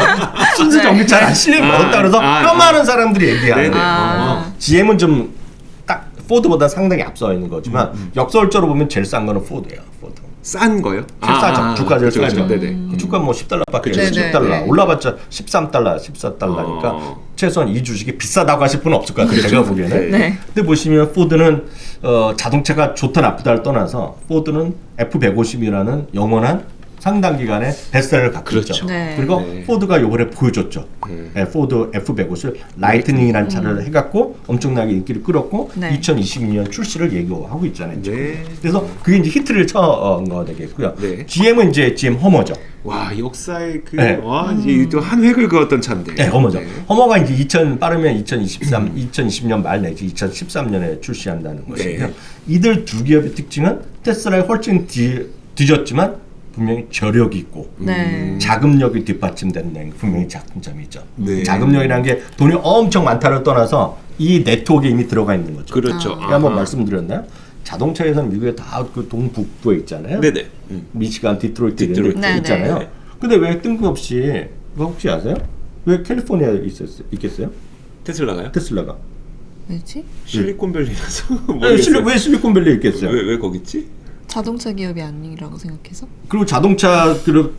순수 전기차는 실력이 멀었다 그래서 폄하하는 사람들이 얘기하는 네네. 거예요. GM은 좀 딱 포드보다 상당히 앞서 있는 거지만 역설적으로 보면 제일 싼 거는 포드예요. 포드. 싼 거요? 제일 싸죠. 주가 제일 그쵸, 싸죠. 그쵸. 네네. 주가 뭐 10달러밖에 그쵸, 안 그쵸. 돼요. 10달러. 네네. 올라봤자 13달러, 14달러니까 최소한 이 주식이 비싸다고 하실 분은 없을 것 같아요. 제가 보기에는. 네. 근데 보시면 포드는 자동차가 좋다 나쁘다를 떠나서 포드는 F150이라는 영원한 상당 기간의 베스트셀러를 갖고 그렇죠. 있죠. 네. 그리고 네. 포드가 요번에 보여줬죠. 네, 포드 F150 라이트닝이라는 차를 해갖고 엄청나게 인기를 끌었고 네. 2022년 출시를 예고하고 있잖아요. 지금. 네. 그래서 그게 이제 히트를 친 거 되겠고요. 네. GM은 이제 GM 허머죠. 와, 역사의 그, 네. 이제 또 한 획을 그었던 차인데. 네, 허머죠. 네. 허머가 이제 빠르면 2020년 말 내지 2013년에 출시한다는 것이고요. 네. 이들 두 기업의 특징은 테슬라에 훨씬 뒤졌지만 분명히 저력이 있고 네. 자금력이 뒷받침되는 분명히 장점이 있죠. 네. 자금력이라는 게 돈이 엄청 많다를 떠나서 이 네트워크에 이미 들어가 있는 거죠. 그렇죠. 제가 한번 말씀드렸나요? 자동차에서는 미국에 다 그 동북부에 있잖아요. 네네. 미시간, 디트로이트 이런 데 디트로이트. 있잖아요. 네네. 근데 왜 뜬금없이 그거 혹시 아세요? 왜 캘리포니아에 있겠어요? 테슬라가요? 테슬라가. 왜지? 실리콘밸리라서. 왜 실리콘밸리에 있겠어요? 왜 거기 있지? 자동차 기업이 아니라고 생각해서? 그리고 자동차를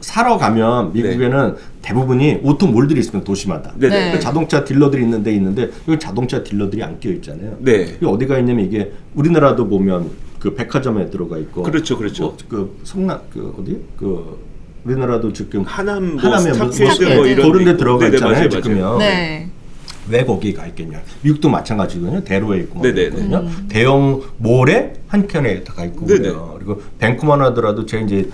사러 가면 미국에는 대부분이 오토몰들이 있으면 도시마다. 네네. 네. 그러니까 자동차 딜러들이 있는데 여기 자동차 딜러들이 안 끼어 있잖아요. 네. 이게 어디가 있냐면 이게 우리나라도 보면 그 백화점에 들어가 있고. 그렇죠, 그렇죠. 뭐 그 성남 그 어디 그 우리나라도 지금 하남, 뭐 하남에 스타필드 뭐 뭐 이런 그런 데 있고. 들어가 네네, 있잖아요, 맞아요, 지금요. 맞아요. 네. 왜 거기 가 있겠냐? 미국도 마찬가지거든요. 대로에 있고 네네. 있거든요. 대형 몰에 한 켠에 가 있고 네네. 그래요. 그리고 밴쿠버만 하더라도 제 이제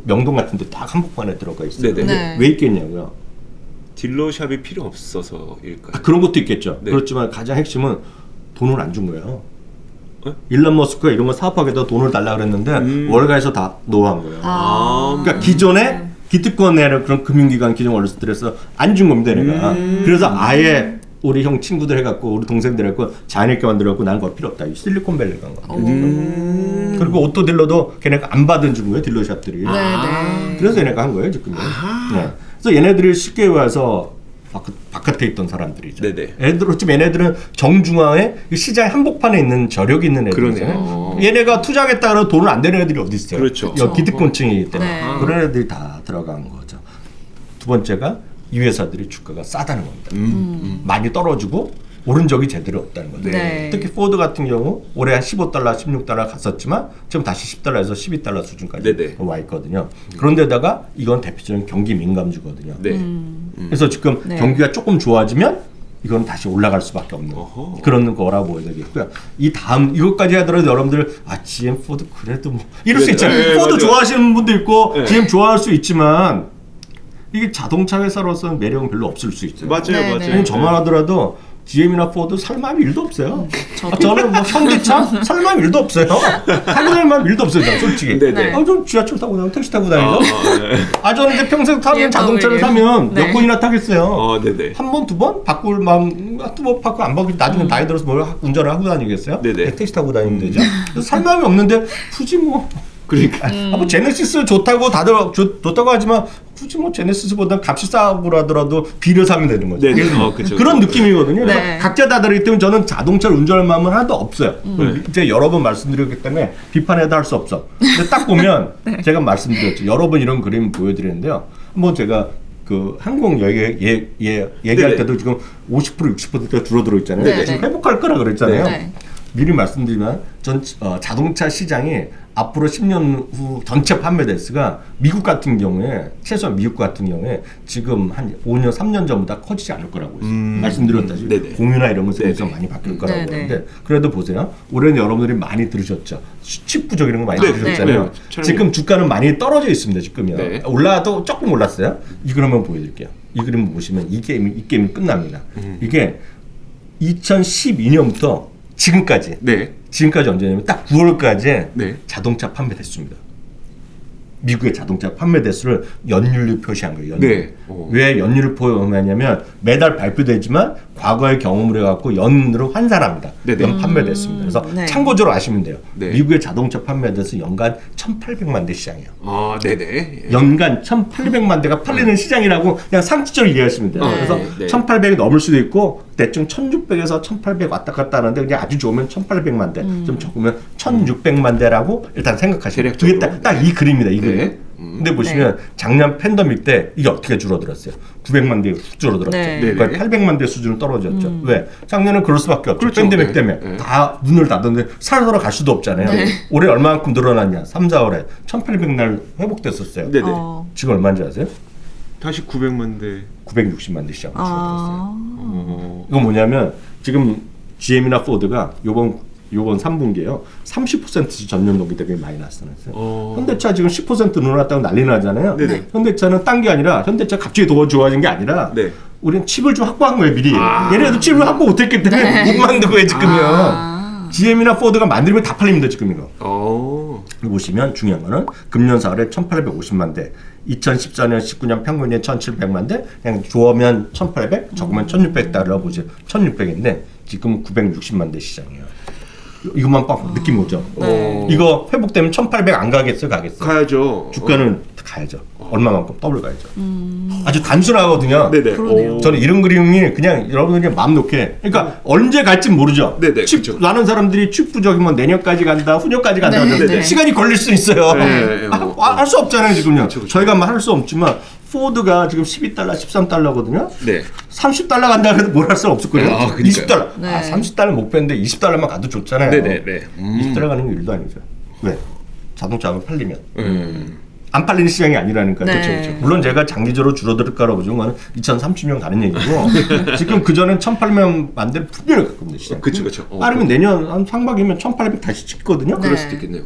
명동 같은데 딱 한복판에 들어가 있어요. 네네. 네. 왜 있겠냐고요? 딜러샵이 필요 없어서일까요? 그런 것도 있겠죠. 네. 그렇지만 가장 핵심은 돈을 안 준 거예요. 어? 일론 머스크가 이런 거 사업하겠다 돈을 달라 그랬는데 월가에서 다 노한 거예요. 그러니까 기존에 기득권 내는 그런 금융기관 기존 월스트레스 안 준 겁니다, 내가. 그래서 아예 우리 형 친구들 해갖고 우리 동생들 해갖고 자녀있게 만들어갖고 나는 걸 필요 없다. 이 실리콘밸리 간 거. 그리고 오토 딜러도 걔네가 안 받은 준 거예요, 딜러샵들이. 네. 그래서 얘네가 한 거예요, 지금. 네. 그래서 얘네들이 쉽게 와서 바깥에 있던 사람들이죠. 네네. 얘네들은 정중앙에 시장 한복판에 있는 저력 있는 애들이잖아요. 그러네요. 얘네가 투자하겠다 그러면 돈을 안 되는 애들이 어디 있어요? 그렇죠. 기득권층이기 때문에 네. 그런 애들이 다 들어간 거죠. 두 번째가 이 회사들이 주가가 싸다는 겁니다. 많이 떨어지고 오른 적이 제대로 없다는 거죠. 네. 특히 포드 같은 경우 올해 한 15달러, 16달러 갔었지만 지금 다시 10달러에서 12달러 수준까지 네네. 와 있거든요. 그런데다가 이건 대표적인 경기 민감주거든요. 네. 그래서 지금 네. 경기가 조금 좋아지면 이건 다시 올라갈 수밖에 없는 어허. 그런 거라고 보야 되겠고요. 이 다음 이것까지 하더라도 여러분들 GM 포드 그래도 뭐 이럴 수 네, 있잖아요. 네, 포드 맞아요. 좋아하시는 분도 있고 네. GM 좋아할 수 있지만 이게 자동차 회사로서는 매력은 별로 없을 수 있어요. 맞아요, 네, 맞아요. 네. 왜냐면 저만 하더라도 GM이나 포드 살만한 일도 없어요. 저도. 저는 뭐 현대차 살만한 일도 없어요. 타고 다니면 일도 없어요, 솔직히. 네네. 좀 지하철 타고 다니고 택시 타고 다니죠. 네. 저는 이제 평생 타면 BMW. 자동차를 사면 네. 몇 번이나 타겠어요. 네네. 한 번, 두 번 바꿀 마음, 두번 바꾸고 안 바꾸고 나중에 나이 들어서 뭘 운전을 하고 다니겠어요? 네네. 택시 타고 다니면 되죠. 그래서 살 마음이 없는데 굳이 뭐. 그러니까 뭐 제네시스 좋다고 다들 좋다고 하지만 굳이 뭐 제네시스보다 값이 싸고라더라도 비를 사면 되는 거죠. 네네. 그래서 그쵸, 그런 그쵸. 느낌이거든요. 그래서 네. 각자 다 다르기 때문에 저는 자동차를 운전할 마음은 하나도 없어요. 이제 여러 번 말씀드렸기 때문에 비판해도 할 수 없어. 근데 딱 보면 제가 말씀드렸죠. 여러 번 이런 그림 보여드렸는데요. 한번 제가 그 항공 얘기할 네네. 때도 지금 50% 60%가 줄어들어 있잖아요. 네네. 지금 회복할 거라 그랬잖아요. 네. 미리 말씀드리면 자동차 시장이 앞으로 10년 후 전체 판매 대수가 미국 같은 경우에 최소한 미국 같은 경우에 지금 한 5년 3년 전보다 커지지 않을 거라고 있어요. 말씀드렸다시피 네네. 공유나 이런 것에 대해서 네네. 많이 바뀔 거라고 네네. 하는데 그래도 보세요. 올해는 여러분들이 많이 들으셨죠. 칩 부족 이런 거 많이 네, 들으셨잖아요. 네, 네. 지금 주가는 많이 떨어져 있습니다. 지금요. 네. 올라도 조금 올랐어요. 이 그림 한번 보여드릴게요. 이 그림 보시면 이 게임이 끝납니다. 이게 2012년부터 지금까지 네. 지금까지 언제냐면 딱 9월까지 네. 자동차 판매 대수입니다. 미국의 자동차 판매 대수를 연율로 표시한 거예요. 연율. 네. 왜 연율을 표현하냐면 매달 발표되지만 과거의 경험을 해갖고 연으로 환산합니다. 네네. 연 판매 대수입니다. 그래서 네. 참고적으로 아시면 돼요. 네. 미국의 자동차 판매 대수 연간 1,800만 대 시장이에요. 네네. 연간 1,800만 대가 팔리는 시장이라고 그냥 상식적으로 이해하시면 돼요. 네. 그래서 네. 1,800이 넘을 수도 있고 대충 1,600에서 1,800 왔다 갔다 하는데 그냥 아주 좋으면 1,800만 대, 좀 적으면 1,600만 대라고 일단 생각하시면 돼요. 대략적으로. 그게 딱 이 그림입니다. 이 그림. 네. 근데 보시면 작년 팬데믹 때 이게 어떻게 줄어들었어요? 900만 대 훅 줄어들었죠. 네. 거의 800만 대 수준으로 떨어졌죠. 왜? 작년은 그럴 수밖에 없죠. 그렇죠. 팬데믹 네. 때문에 네. 다 문을 닫았는데 살아서 갈 수도 없잖아요. 네. 올해 얼마만큼 늘어났냐? 3, 4월에 1,800날 회복됐었어요. 네네. 지금 얼마인지 아세요? 다시 900만 대. 960만 대 시장 줄어들었어요. 아. 이건 뭐냐면 지금 GM이나 포드가 요번 3분기에요. 30% 전년 동기 대비 많이 나타났어요. 현대차 지금 10% 늘어났다고 난리 나잖아요. 네네. 현대차는 딴 게 아니라 현대차 갑자기 더 좋아진 게 아니라 네. 우리는 칩을 좀 확보한 거예요 미리. 얘네도 칩을 확보 못했기 때문에 못 만든 거예요 지금요. GM이나 포드가 만들면 다 팔립니다 지금 이거. 여기 보시면 중요한 거는 금년 4월에 1,850만 대, 2014년, 19년 평균이 1,700만 대, 그냥 좋으면 1,800, 적으면 1,600달러 보세요. 1,600인데 지금 960만 대 시장이에요. 이것만 빡 느낌 오죠. 네. 이거 회복되면 1,800 안 가겠어요, 가겠어요? 가야죠. 주가는 가야죠. 얼마만큼 더블 가야죠. 아주 단순하거든요. 네네. 그러네요. 저는 이런 그림이 그냥 여러분들이 마음 놓게. 그러니까 언제 갈지 모르죠. 네네, 칩 그쵸. 많은 사람들이 칩 부족이면 내년까지 간다, 후년까지 간다. 네, 하는데 네. 시간이 걸릴 수 있어요. 네, 할 수 없잖아요 지금요. 그쵸. 저희가 할 수 없지만 포드가 지금 12달러, 13달러거든요. 네. 30달러 간다 해도 뭘 할 수 없을 거예요. 아, 그러니까요. 20달러. 네. 30달러 목표인데 20달러만 가도 좋잖아요. 네네네. 20달러 가는 게 일도 아니죠. 왜? 자동차 안 팔리면. 안 팔리는 시장이 아니라니까요. 네. 그렇죠, 그렇죠. 물론 제가 장기적으로 줄어들 거라고 보는 거는 2030년 가는 얘기고 지금 그 전엔 1,800만 대를 분명히 갈 겁니다. 시장. 그쵸. 빠르면 내년 한 상반기면 1,800 다시 찍거든요. 네. 그럴 수도 있겠네요.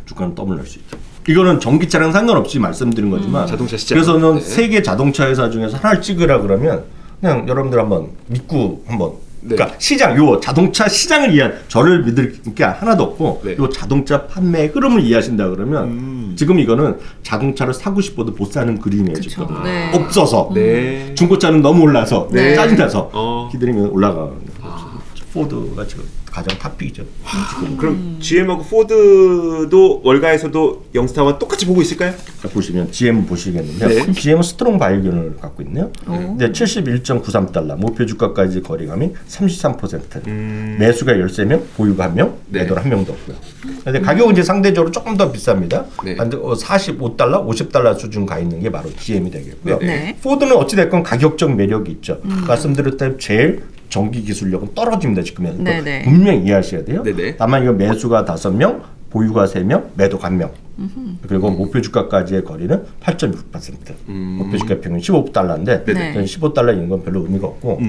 주가는 더블 날 수 있죠. 이거는 전기차랑 상관없이 말씀드린 거지만 자동차 시장. 그래서는 네. 세계 자동차 회사 중에서 하나를 찍으라 그러면 그냥 여러분들 한번 믿고 한번 네. 그러니까 시장 요 자동차 시장을 이해한 저를 믿을 게 하나도 없고 네. 요 자동차 판매의 흐름을 이해하신다 그러면 지금 이거는 자동차를 사고 싶어도 못 사는 그림이에요 그쵸. 지금 네. 없어서 네. 중고차는 너무 올라서 네. 짜증나서 기다리면 올라가 포드가 지금 가장 탑픽이죠. 그럼 GM하고 포드도 월가에서도 영스타와 똑같이 보고 있을까요? 자, 보시면 GM 보시겠는데요. 네. GM은 스트롱 바이견을 갖고 있네요. 근데 71.93달러 목표 주가까지 거리감이 33%. 매수가 13명, 보유가 1명, 네. 매도가 1명도 없고요. 근데 가격은 이제 상대적으로 조금 더 비쌉니다. 네. 한 45달러, 50달러 수준 가 있는 게 바로 GM이 되겠고요. 네. 포드는 어찌 됐건 가격적 매력이 있죠. 말씀드렸다시피 제일 전기 기술력은 떨어집니다 지금은. 네네. 분명히 이해하셔야 돼요. 네네. 다만 이거 매수가 5명, 보유가 3명, 매도가 1명. 그리고 목표 주가까지의 거리는 8.6%. 목표 주가 평균 15달러인데 네네. 저는 15달러인 건 별로 의미가 없고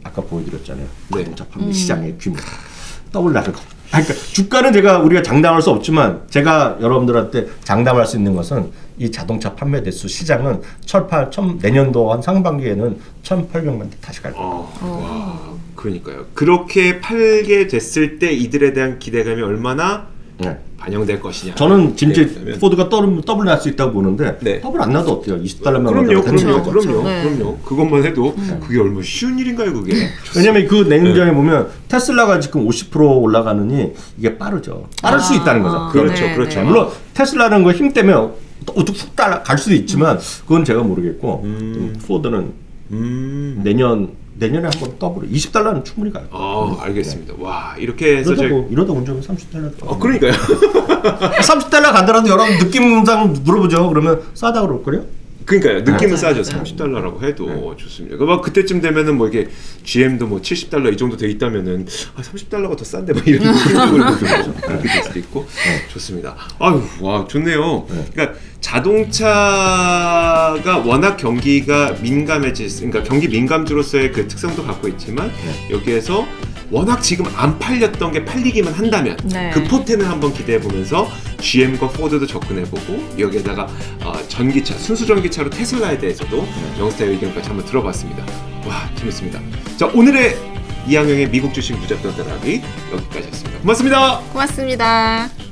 아까 보여드렸잖아요. 네. 자동차 판매 시장의 규모 떠올라는 거. 그러니까 주가는 우리가 장담할 수 없지만 제가 여러분들한테 장담할 수 있는 것은 이 자동차 판매 대수 시장은 내년도 한 상반기에는 1,800만 대 다시 갈 거예요. 와, 그러니까요. 그렇게 팔게 됐을 때 이들에 대한 기대감이 얼마나 네. 반영될 것이냐. 저는 진짜 기대했다면. 포드가 더블 날 수 있다고 보는데 네. 더블 안 나도 어때요? 20달러면 그럼요. 네. 그럼요. 그것만 해도 그게 얼마나 쉬운 일인가요, 그게? 왜냐면 그 냉장에 보면 테슬라가 지금 50% 올라가느니 이게 빠르죠. 빠를 수 있다는 거죠. 그렇죠, 네, 그렇죠. 네. 물론 테슬라는 거 힘 때문에 또 훅 갈 수도 있지만 그건 제가 모르겠고 포드는 내년에 한번 더블 20달러는 충분히 가요. 알겠습니다. 와, 이렇게 해서 이러다 운전은 30달러. 그러니까요. 30달러 간다라도 여러분 느낌상 물어보죠. 그러면 싸다 그럴 거요? 그러니까요. 느낌은 싸죠. 네. 30달러라고 해도 좋습니다. 막 그때쯤 되면은 뭐 이게 GM도 뭐 70달러 이 정도 돼 있다면은 30달러가 더 싼데 뭐 이런 느낌으로 그렇게 될 수도 있고 좋습니다. 아유, 와, 좋네요. 그러니까 자동차가 워낙 경기가 그러니까 경기 민감주로서의 그 특성도 갖고 있지만 여기에서 워낙 지금 안 팔렸던 게 팔리기만 한다면 네. 그 포텐을 한번 기대해 보면서 GM과 포드도 접근해 보고 여기에다가 전기차, 순수 전기차로 테슬라에 대해서도 영스타의 의견까지 한번 들어봤습니다. 와, 재밌습니다. 자, 오늘의 이항영의 미국 주식 무작정 따라하기 여기까지였습니다. 고맙습니다. 고맙습니다.